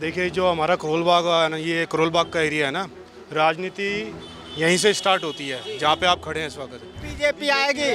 देखिए जो हमारा करोल बाग है ना, ये करोल बाग का एरिया है ना, राजनीति यहीं से स्टार्ट होती है जहाँ पे आप खड़े हैं इस वक्त। बीजेपी आएगी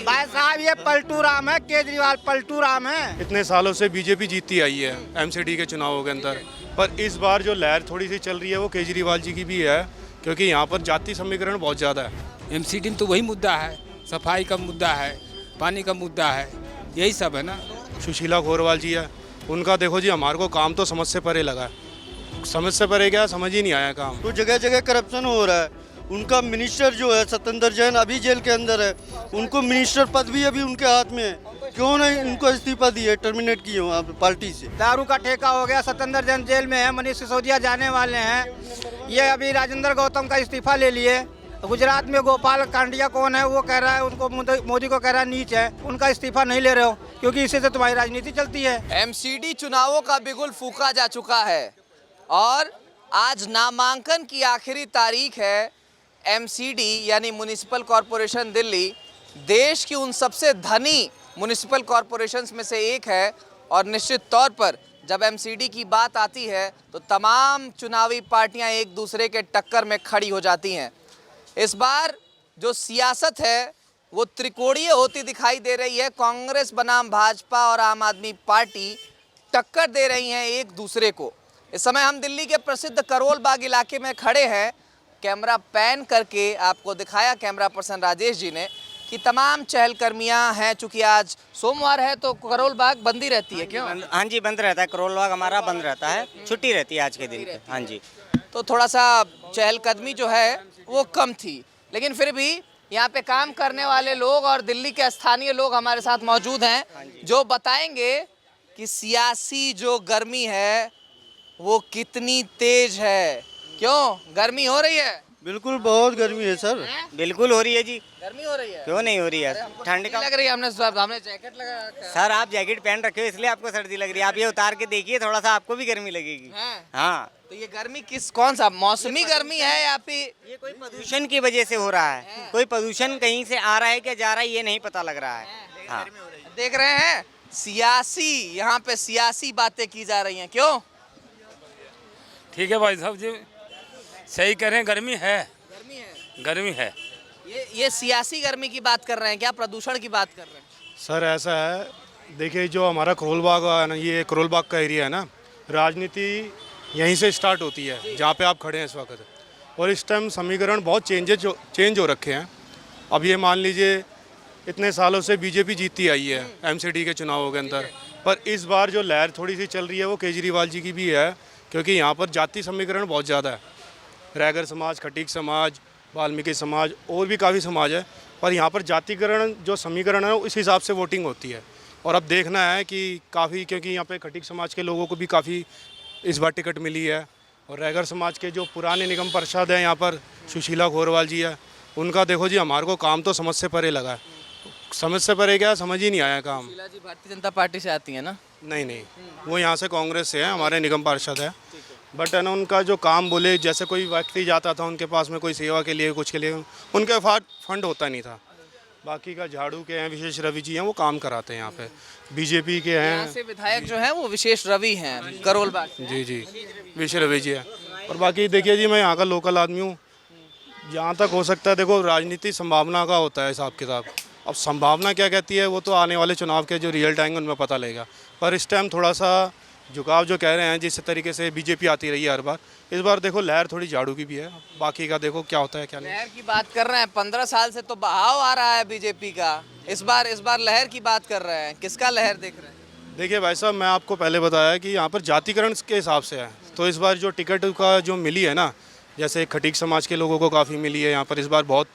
भाई साहब, ये पलटू राम है, केजरीवाल पलटू राम है। इतने सालों से बीजेपी जीतती आई है एमसीडी के चुनावों के अंदर, पर इस बार जो लहर थोड़ी सी चल रही है वो केजरीवाल जी की भी है, क्योंकि यहाँ पर जाति समीकरण बहुत ज़्यादा है। एमसीडी में तो वही मुद्दा है, सफाई का मुद्दा है, पानी का मुद्दा है, यही सब है ना। सुशीला गोरवाल जी है, उनका देखो जी हमारे को काम तो समझ से परे लगा है। समझ से परे क्या, समझ ही नहीं आया काम। तो जगह जगह करप्शन हो रहा है। उनका मिनिस्टर जो है सत्येंद्र जैन अभी जेल के अंदर है, उनको मिनिस्टर पद भी अभी उनके हाथ में है, क्यों नहीं उनको इस्तीफा दिए, टर्मिनेट किए वहाँ पे पार्टी से। दारू का ठेका हो गया, सत्येंद्र जैन जेल में है, मनीष सिसोदिया जाने वाले हैं, ये अभी राजेंद्र गौतम का इस्तीफा ले लिए। गुजरात में गोपाल कांडिया कौन है, वो कह रहा है उनको मोदी को कह रहा है नीच है, उनका इस्तीफा नहीं ले रहे हो क्योंकि इससे तो तुम्हारी राजनीति चलती है। एमसीडी चुनावों का बिगुल फूंका जा चुका है और आज नामांकन की आखिरी तारीख है। एमसीडी यानी म्युनिसिपल कॉरपोरेशन दिल्ली देश की उन सबसे धनी म्युनिसिपल कॉरपोरेशंस में से एक है और निश्चित तौर पर जब एमसीडी की बात आती है तो तमाम चुनावी पार्टियां एक दूसरे के टक्कर में खड़ी हो जाती हैं। इस बार जो सियासत है वो त्रिकोणीय होती दिखाई दे रही है। कांग्रेस बनाम भाजपा और आम आदमी पार्टी टक्कर दे रही हैं एक दूसरे को। इस समय हम दिल्ली के प्रसिद्ध करोल बाग इलाके में खड़े हैं। कैमरा पैन करके आपको दिखाया कैमरा पर्सन राजेश जी ने कि तमाम चहलकर्मियां हैं। चूंकि आज सोमवार है तो करोल बाग बंद ही रहती है। क्यों? हाँ जी, बंद रहता है, करोल बाग हमारा बंद रहता है, छुट्टी रहती है आज के दिन पे। हाँ जी, तो थोड़ा सा चहलकदमी जो है वो कम थी, लेकिन फिर भी यहाँ पे काम करने वाले लोग और दिल्ली के स्थानीय लोग हमारे साथ मौजूद हैं जो बताएंगे कि सियासी जो गर्मी है वो कितनी तेज है। क्यों गर्मी हो रही है? बिल्कुल बहुत गर्मी है सर। बिल्कुल हो रही है जी। गर्मी हो रही है? क्यों नहीं हो रही है? ठंड का लग रही है। हमने जैकेट लगा रखा है। सर आप जैकेट पहन रखे हो इसलिए आपको सर्दी लग रही है। आप ये उतार के देखिए, थोड़ा सा आपको भी गर्मी लगेगी। हाँ, तो ये गर्मी कौन सा मौसमी गर्मी है या फिर ये कोई प्रदूषण की वजह से हो रहा है। कोई प्रदूषण कहीं से आ रहा है क्या जा रहा है ये नहीं पता लग रहा है। हाँ, देख रहे हैं सियासी, यहाँ पे सियासी बातें की जा रही हैं। क्यों? ठीक है भाई साहब जी, सही करें, गर्मी है, गर्मी है, गर्मी है। ये सियासी गर्मी की बात कर रहे हैं क्या, प्रदूषण की बात कर रहे हैं? सर ऐसा है, देखिए जो हमारा करोल बाग है ना, ये करोल बाग का एरिया है ना, राजनीति यहीं से स्टार्ट होती है जहाँ पे आप खड़े हैं इस वक्त। और इस टाइम समीकरण बहुत चेंज हो रखे हैं। अब ये मान लीजिए इतने सालों से बीजेपी जीतती आई है एमसीडी के चुनावों के अंदर, पर इस बार जो लहर थोड़ी सी चल रही है वो केजरीवाल जी की भी है, क्योंकि यहाँ पर जाति समीकरण बहुत ज़्यादा है। रैगर समाज, खटीक समाज, वाल्मीकि समाज और भी काफ़ी समाज है, पर यहाँ पर जातिकरण जो समीकरण है उस हिसाब से वोटिंग होती है। और अब देखना है कि काफ़ी, क्योंकि यहाँ पे खटीक समाज के लोगों को भी काफ़ी इस बार टिकट मिली है, और रैगर समाज के जो पुराने निगम पार्षद हैं यहाँ पर सुशीला गोरवाल जी है, उनका देखो जी हमारे को काम तो समझ से परे लगा है। समझ से परे क्या, समझ ही नहीं आया काम। शीला जी भारतीय जनता पार्टी से आती है ना? नहीं, वो यहाँ से कांग्रेस से है, हमारे निगम पार्षद है। बट है ना, उनका जो काम बोले, जैसे कोई व्यक्ति जाता था उनके पास में कोई सेवा के लिए, कुछ के लिए, उनके पास फंड होता नहीं था। बाकी का झाड़ू के हैं, विशेष रवि जी हैं, वो काम कराते हैं यहाँ पे। बीजेपी के हैं, यहाँ से विधायक जो हैं वो विशेष रवि हैं करोल बाग से। जी विशेष रवि जी है। और बाकी देखिए जी, मैं यहाँ का लोकल आदमी हूँ। जहाँ तक हो सकता है, देखो राजनीति संभावना का होता है हिसाब किताब। अब संभावना क्या कहती है वो तो आने वाले चुनाव के जो रिजल्ट आएंगे उनमें पता लगेगा। पर इस टाइम थोड़ा सा झुकाव जो कह रहे हैं, जिस तरीके से बीजेपी आती रही है हर बार, इस बार देखो लहर थोड़ी झाड़ू की भी है। बाकी का देखो क्या होता है क्या नहीं। लहर की बात कर रहे हैं, 15 साल से तो बहाव आ रहा है बीजेपी का। इस बार लहर की बात कर रहे हैं। किसका लहर देख रहे हैं? देखिए भाई साहब, मैं आपको पहले बताया कि यहाँ पर जातिकरण के हिसाब से है। तो इस बार जो टिकट का जो मिली है ना, जैसे खटीक समाज के लोगों को काफ़ी मिली है यहाँ पर इस बार बहुत,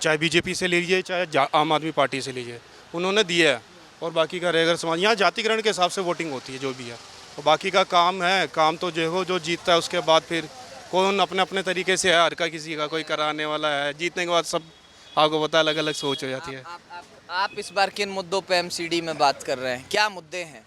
चाहे बीजेपी से लीजिए चाहे आम आदमी पार्टी से लीजिए, उन्होंने दिया है। और बाकी का रैगर समाज, यहाँ जातिकरण के हिसाब से वोटिंग होती है जो भी है। और बाकी का काम है, काम तो जो जीतता है उसके बाद फिर कौन अपने अपने तरीके से है, हर का किसी का कोई कराने वाला है। जीतने के बाद सब आपको पता अलग अलग सोच हो जाती है। आप इस बार किन मुद्दों पे एमसीडी में बात कर रहे हैं? क्या मुद्दे हैं?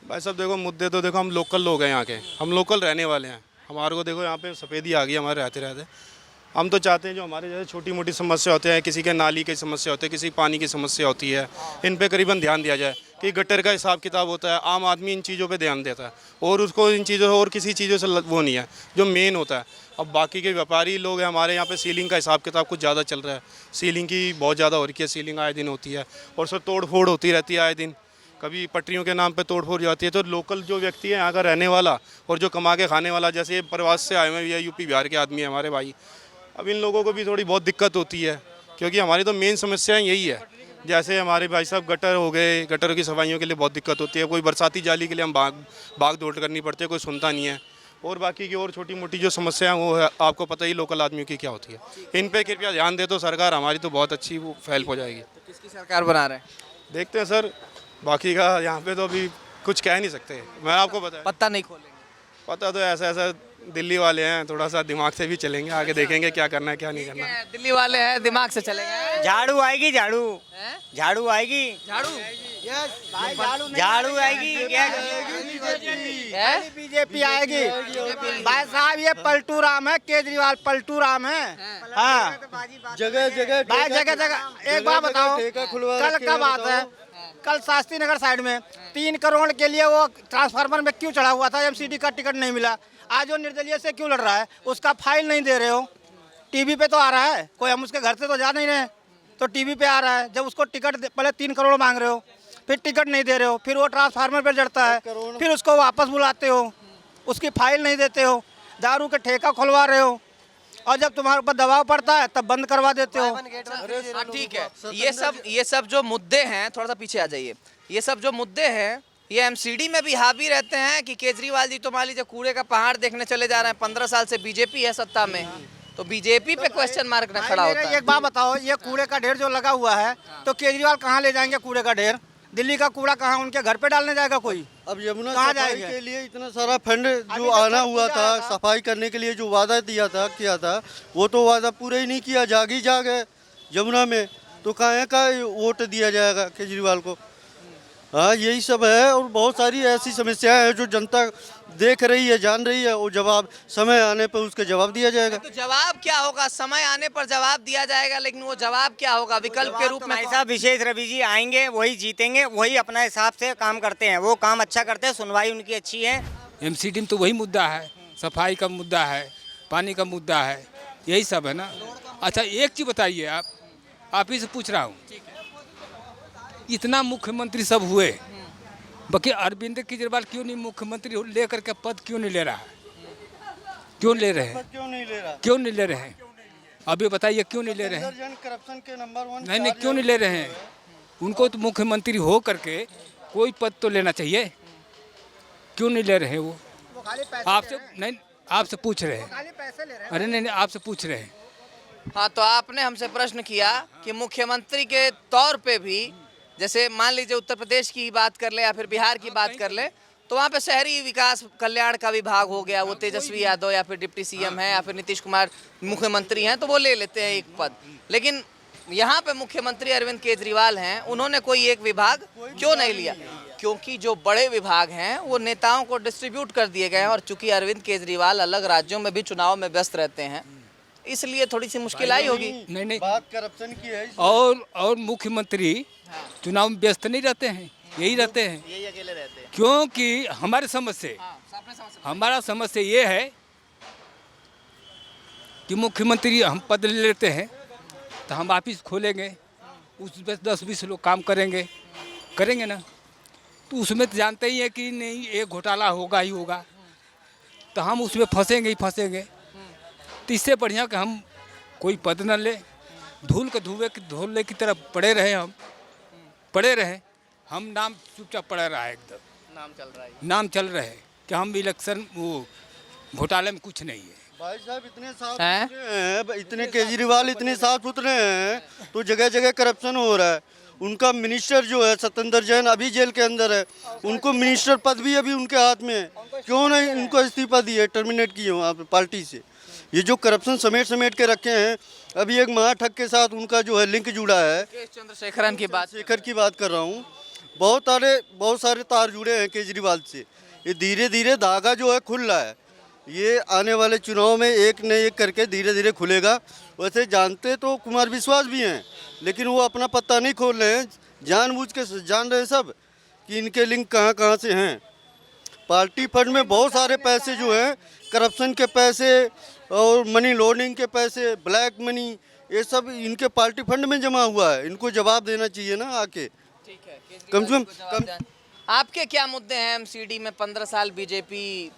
भाई साहब देखो, मुद्दे तो देखो, हम लोकल लोग हैं यहाँ के, हम लोकल रहने वाले हैं। हमारे को देखो यहाँ पे सफ़ेदी आ गई हमारे रहते रहते। हम तो चाहते हैं जो हमारे जैसे छोटी मोटी समस्या होते हैं, किसी के नाली की समस्या होती है, किसी पानी की समस्या होती है, इन पे करीबन ध्यान दिया जाए। कि गटर का हिसाब किताब होता है, आम आदमी इन चीज़ों पे ध्यान देता है और उसको इन चीज़ों और किसी चीज़ों से वो नहीं है जो मेन होता है। अब बाकी के व्यापारी लोग हैं, हमारे यहाँ पे सीलिंग का हिसाब किताब कुछ ज़्यादा चल रहा है, सीलिंग की बहुत ज़्यादा हो रही है, सीलिंग आए दिन होती है और उसमें तोड़ फोड़ होती रहती है आए दिन, कभी पटरियों के नाम पे तोड़ फोड़ जाती है। तो लोकल जो व्यक्ति है यहाँ का रहने वाला और जो कमा के खाने वाला, जैसे ये प्रवास से आए हुए हैं, यूपी बिहार के आदमी है हमारे भाई, अब इन लोगों को भी थोड़ी बहुत दिक्कत होती है क्योंकि हमारी तो मेन समस्या यही है। जैसे हमारे भाई साहब गटर हो गए, गटरों की सफाइयों के लिए बहुत दिक्कत होती है, कोई बरसाती जाली के लिए हम भाग दौड़ करनी पड़ती है, कोई सुनता नहीं है। और बाकी की और छोटी मोटी जो समस्याएं वो है, आपको पता ही लोकल आदमियों की क्या होती है। इन पे कृपया ध्यान दे तो सरकार हमारी तो बहुत अच्छी वो हेल्प हो जाएगी। तो किसकी सरकार बना रहे हैं? देखते हैं सर, बाकी का यहाँ पे तो अभी कुछ कह नहीं सकते। मैं आपको बताया पत्ता नहीं खोलेंगे। पता तो ऐसा दिल्ली वाले हैं, थोड़ा सा दिमाग से भी चलेंगे, आगे देखेंगे क्या करना है क्या नहीं करना है। दिल्ली वाले हैं, दिमाग से चलेंगे। झाड़ू आएगी, झाड़ू हैं? झाड़ू आएगी, झाड़ू झाड़ू आएगी। है? बीजेपी आएगी। भाई साहब ये पलटू राम है, केजरीवाल पलटू राम है। हाँ जगह जगह भाई जगह जगह एक बात बताओ, कल का बात है, कल शास्त्री नगर साइड में 3 करोड़ के लिए वो ट्रांसफार्मर में क्यों चढ़ा हुआ था, एमसीडी का टिकट नहीं मिला। आज वो निर्दलीय से क्यों लड़ रहा है, उसका फाइल नहीं दे रहे हो। टीवी पे तो आ रहा है, कोई हम उसके घर से तो जा नहीं रहे, तो टीवी पे आ रहा है। जब उसको टिकट पहले 3 करोड़ मांग रहे हो, फिर टिकट नहीं दे रहे हो, फिर वो ट्रांसफार्मर पर चढ़ता है, फिर उसको वापस बुलाते हो, उसकी फाइल नहीं देते हो, दारू के ठेका खुलवा रहे हो, और जब तुम्हारे ऊपर दबाव पड़ता है तब बंद करवा देते हो। हाँ ठीक है, ये सब जो मुद्दे हैं, थोड़ा सा पीछे आ जाइए, ये सब जो मुद्दे हैं ये एमसीडी में भी हावी रहते हैं कि केजरीवाल जी तो मान लीजिए कूड़े का पहाड़ देखने चले जा रहे हैं। 15 साल से बीजेपी है सत्ता में, तो बीजेपी पे क्वेश्चन मार्क न खड़ा होता है। एक बात बताओ, ये कूड़े का ढेर जो लगा हुआ है तो केजरीवाल कहाँ ले जाएंगे कूड़े का ढेर? दिल्ली का कूड़ा कहाँ उनके घर पे डालने जाएगा कोई? अब यमुना कहाँ सफाई जाएंगे? के लिए इतना सारा फंड जो आना हुआ था, सफाई करने के लिए जो वादा किया था, वो तो वादा पूरा ही नहीं किया। जाग ही जाग है यमुना में, तो कहाँ का वोट दिया जाएगा केजरीवाल को? हाँ यही सब है, और बहुत सारी ऐसी समस्याएं हैं जो जनता देख रही है, जान रही है, और जवाब समय आने पर उसके जवाब दिया जाएगा। तो जवाब क्या होगा? समय आने पर जवाब दिया जाएगा, लेकिन वो जवाब क्या होगा विकल्प के रूप में? ऐसा विशेष रवि जी आएंगे, वही जीतेंगे, वही अपना हिसाब से काम करते हैं, वो काम अच्छा करते हैं, सुनवाई उनकी अच्छी है। एमसीडी में तो वही मुद्दा है, सफाई का मुद्दा है, पानी का मुद्दा है, यही सब है ना। अच्छा एक चीज़ बताइए, आप ही से पूछ रहा हूँ, इतना मुख्यमंत्री सब हुए, बाकी अरविंद केजरीवाल क्यों नहीं मुख्यमंत्री लेकर के पद क्यों नहीं ले रहा है? क्यों ले रहे हैं? क्यों नहीं ले रहा? क्यों नहीं ले रहे हैं? अभी बताइए क्यों नहीं ले रहे हैं? करप्शन के नंबर 1। नहीं क्यों नहीं ले रहे हैं? उनको तो मुख्यमंत्री हो करके कोई पद तो लेना चाहिए, क्यों नहीं ले रहे हैं? वो आपसे नहीं, आपसे पूछ रहे हैं। अरे नहीं, आपसे पूछ रहे हैं। हाँ, तो आपने हमसे प्रश्न किया कि मुख्यमंत्री के तौर पे भी, जैसे मान लीजिए उत्तर प्रदेश की बात कर ले या फिर बिहार की बात कर ले, तो वहाँ पे शहरी विकास कल्याण का विभाग हो गया, वो तेजस्वी यादव या फिर डिप्टी सीएम है या फिर नीतीश कुमार मुख्यमंत्री हैं, तो वो ले लेते हैं एक पद। लेकिन यहाँ पे मुख्यमंत्री अरविंद केजरीवाल हैं, उन्होंने कोई एक विभाग क्यों नहीं लिया? क्योंकि जो बड़े विभाग हैं वो नेताओं को डिस्ट्रीब्यूट कर दिए गए हैं, और चूंकि अरविंद केजरीवाल अलग राज्यों में भी चुनाव में व्यस्त रहते हैं, इसलिए थोड़ी सी मुश्किल आई होगी। नहीं बात करप्शन की है। और मुख्यमंत्री चुनाव में व्यस्त नहीं रहते हैं, यही रहते हैं, यही अकेले रहते हैं। क्योंकि हमारे समझ से हमारा समझ से ये है कि मुख्यमंत्री हम पद ले लेते हैं तो हम ऑफिस खोलेंगे, उसमें 10-20 लोग काम करेंगे ना, तो उसमें तो जानते ही है कि नहीं एक घोटाला होगा ही होगा, तो हम उसमें फंसेंगे ही फंसेंगे। तो इससे बढ़िया कि हम कोई पद न ले, धूल की तरफ पड़े रहे, हम नाम चुपचाप पड़े रहा है, एकदम नाम चल रहा है कि हम इलेक्शन वो घोटाले में कुछ नहीं है। भाई साहब इतने साफ सुथरे हैं, इतने केजरीवाल इतने साफ सुथरे हैं, तो जगह जगह करप्शन हो रहा है। उनका मिनिस्टर जो है सत्येंद्र जैन अभी जेल के अंदर है, उनको मिनिस्टर पद भी अभी उनके हाथ में है, क्यों नहीं उनको इस्तीफा दिए, टर्मिनेट किए वहाँ पे पार्टी से। ये जो करप्शन समेट के रखे हैं, अभी एक महाठग के साथ उनका जो है लिंक जुड़ा है, चंद्रशेखरन की बात कर रहा हूँ, बहुत सारे तार जुड़े हैं केजरीवाल से। ये धीरे धीरे धागा जो है खुल रहा है, ये आने वाले चुनाव में एक न एक करके धीरे धीरे खुलेगा। वैसे जानते तो कुमार विश्वास भी हैं, लेकिन वो अपना पत्ता नहीं खोल रहे हैं, जानबूझ के जान रहे हैं सब कि इनके लिंक कहाँ कहाँ से हैं। पार्टी फंड में बहुत सारे पैसे जो हैं, करप्शन के पैसे और मनी लॉन्ड्रिंग के पैसे, ब्लैक मनी, ये सब इनके पार्टी फंड में जमा हुआ है। इनको जवाब देना चाहिए ना आके। ठीक है, कम से कम आपके क्या मुद्दे हैं? एमसीडी में 15 साल बीजेपी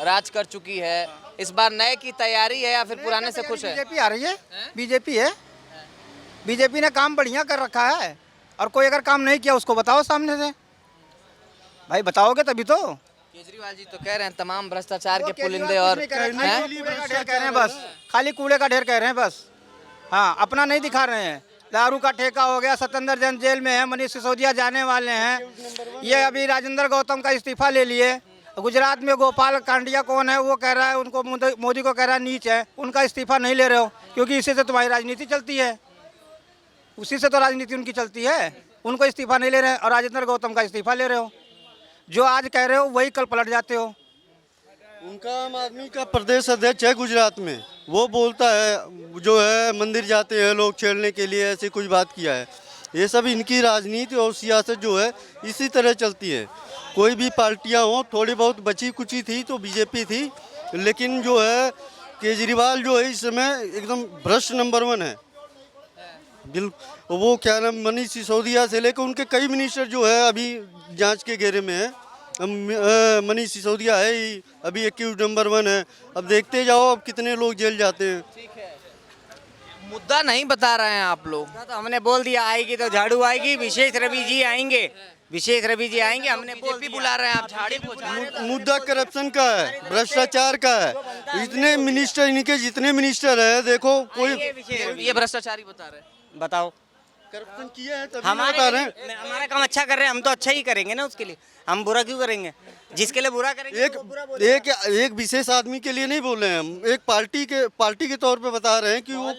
राज कर चुकी है, इस बार नए की तैयारी है या फिर पुराने से खुश है? बीजेपी आ रही है, बीजेपी है, बीजेपी ने काम बढ़िया कर रखा है। और कोई अगर काम नहीं किया उसको बताओ सामने से, भाई बताओगे तभी तो। केजरीवाल जी तो कह रहे हैं तमाम भ्रष्टाचार के पुलिंदे और कह रहे हैं बस, खाली कूड़े का ढेर कह रहे हैं बस। हाँ, अपना नहीं दिखा रहे हैं। दारू का ठेका हो गया, सत्येंद्र जैन जेल में है, मनीष सिसोदिया जाने वाले हैं, ये अभी राजेंद्र गौतम का इस्तीफा ले लिए। गुजरात में गोपाल कांडिया कौन है, वो कह रहा है उनको, मोदी को कह रहा है नीच है, उनका इस्तीफा नहीं ले रहे हो क्योंकि इसी से तुम्हारी राजनीति चलती है, उसी से तो राजनीति उनकी चलती है। उनको इस्तीफा नहीं ले रहे हैं और राजेंद्र गौतम का इस्तीफा ले रहे हो। जो आज कह रहे हो वही कल पलट जाते हो। उनका आम आदमी का प्रदेश अध्यक्ष है गुजरात में, वो बोलता है जो है मंदिर जाते हैं लोग छेड़ने के लिए, ऐसी कुछ बात किया है। ये सब इनकी राजनीति और सियासत जो है इसी तरह चलती है। कोई भी पार्टियां हो, थोड़ी बहुत बची कुची थी तो बीजेपी थी, लेकिन जो है केजरीवाल जो है इस समय एकदम भ्रष्ट नंबर 1 है। बिल्कुल, वो क्या नाम, मनीष सिसोदिया से लेकर उनके कई मिनिस्टर जो है अभी जांच के घेरे में है। मनीष सिसोदिया है ही अभी एक्यूज नंबर 1 है। अब देखते जाओ अब कितने लोग जेल जाते हैं। ठीक है, मुद्दा नहीं बता रहे हैं आप लोग। तो हमने बोल दिया आएगी तो झाड़ू आएगी, विशेष रवि जी आएंगे, विशेष रवि जी आएंगे, हमने बीजेपी बुला रहे हैं, आप झाड़ी पोछा। मुद्दा करप्शन का है, भ्रष्टाचार का है। इतने मिनिस्टर, इनके जितने मिनिस्टर है देखो, कोई ये भ्रष्टाचारी बता रहे हैं। बताओ करप्शन किया है तभी हमारे बता रहे हैं। हमारा काम अच्छा कर रहे हैं, हम तो अच्छा ही करेंगे ना, उसके लिए हम बुरा क्यों करेंगे? जिसके लिए बुरा करेंगे एक वो बुरा बोलेगा। एक विशेष आदमी के लिए नहीं बोल रहे हैं हम, एक पार्टी के तौर पे बता रहे हैं कि वो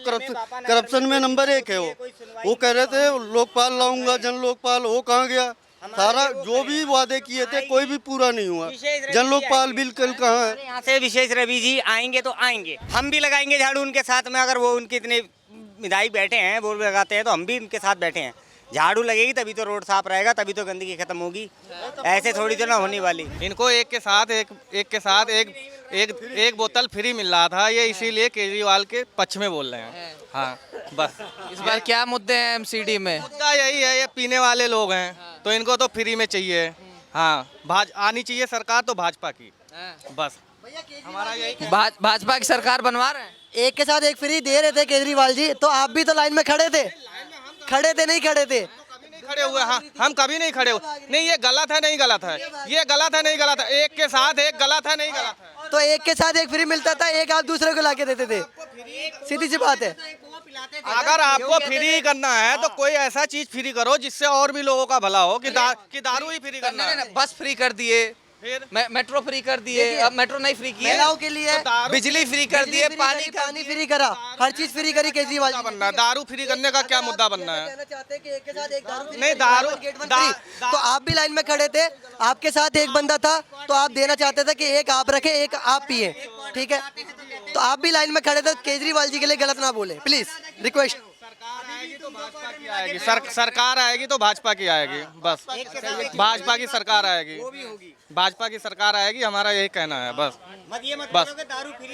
करप्शन में नंबर 1 है। वो कह रहे थे लोकपाल लाऊंगा, जन लोकपाल, वो कहाँ गया? सारा जो भी वादे किए थे कोई भी पूरा नहीं हुआ। जन लोकपाल बिल कल कहाँ है? यहाँ से विशेष रवि जी आएंगे तो आएंगे, हम भी लगाएंगे झाड़ू उनके साथ में। अगर वो उनके इतने विधायक बैठे हैं, बोल लगाते हैं, तो हम भी उनके साथ बैठे हैं। झाड़ू लगेगी तभी तो रोड साफ रहेगा, तभी तो गंदगी खत्म होगी। ऐसे थोड़ी तो ना होने वाली। इनको एक के साथ एक बोतल फ्री मिल रहा था, ये इसीलिए केजरीवाल के पक्ष में बोल रहे हैं। हाँ, बस इस बार क्या मुद्दे हैं एमसीडी में? मुद्दा यही है, ये पीने वाले लोग हैं तो इनको तो फ्री में चाहिए। हाँ, आनी चाहिए सरकार तो भाजपा की, बस हमारा यही। भाजपा की सरकार बनवा रहे हैं। एक के साथ एक फ्री दे रहे थे केजरीवाल जी, तो आप भी तो लाइन में खड़े थे, नहीं खड़े थे? खड़े हुए, हाँ, हम कभी नहीं खड़े हुए। नहीं, ये गलत है, नहीं गलत है, ये गलत है, नहीं गलत है। एक के साथ एक गलत है, नहीं गलत है। तो एक के साथ एक फ्री मिलता था, एक आप दूसरे को लाके देते थे, सीधी सी बात है। अगर आपको फ्री करना है तो कोई ऐसा चीज फ्री करो जिससे और भी लोगों का भला हो, कि दारू ही फ्री करना है। बस फ्री कर दिए, मेट्रो फ्री कर दिए, अब मेट्रो नहीं फ्री किए, महिलाओं के लिए बिजली फ्री कर दिए, पानी फ्री करा, हर चीज फ्री करी केजरीवाल जी। बनना है दारू फ्री करने का क्या मुद्दा बनना है? कहना चाहते हैं कि एक के साथ एक दारू फ्री, नहीं, दारू गेट वन फ्री। तो आप भी लाइन में खड़े थे, आपके साथ एक बंदा था, तो आप देना चाहते थे कि एक आप रखे, एक आप पिए, ठीक है? तो आप भी लाइन में खड़े थे, केजरीवाल जी के लिए गलत ना बोले प्लीज, रिक्वेस्ट। सरकार आएगी तो भाजपा की आएगी, बस भाजपा की सरकार आएगी, भाजपा की सरकार आएगी, हमारा यही कहना है, बस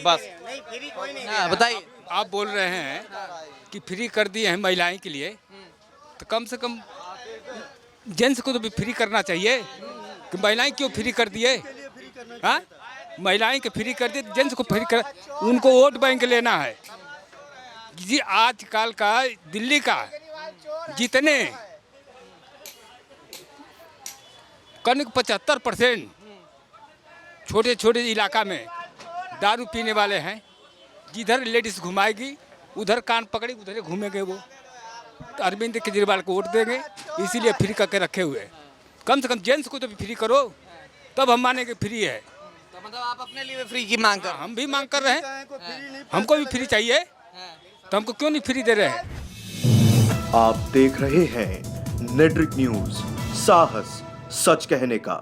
बस। हाँ, बताइए। आप बोल रहे हैं कि फ्री कर दिए हैं महिलाएं के लिए, तो कम से कम जेंट्स को तो भी फ्री करना चाहिए कि महिलाएं क्यों फ्री कर दिए? हाँ, महिलाएं के फ्री कर दिए, जेंट्स को फ्री कर, उनको वोट बैंक लेना है जी। आजकल का दिल्ली का जितने करीब 75% छोटे छोटे इलाका में दारू पीने वाले हैं। जिधर लेडीज घुमाएगी उधर कान पकड़ी, उधर घूमेंगे वो। तो अरविंद केजरीवाल को वोट देंगे, इसीलिए फ्री करके रखे हुए हैं। कम से कम जेंट्स को तो भी फ्री करो, तब हम मानेंगे फ्री है। तो मतलब आप अपने लिए फ्री की मांग कर? हम भी मांग कर रहे हैं, हमको भी फ्री चाहिए, तो हमको क्यों नहीं फ्री दे रहे हैं? आप देख रहे हैं नेट्रिक न्यूज, साहस सच कहने का।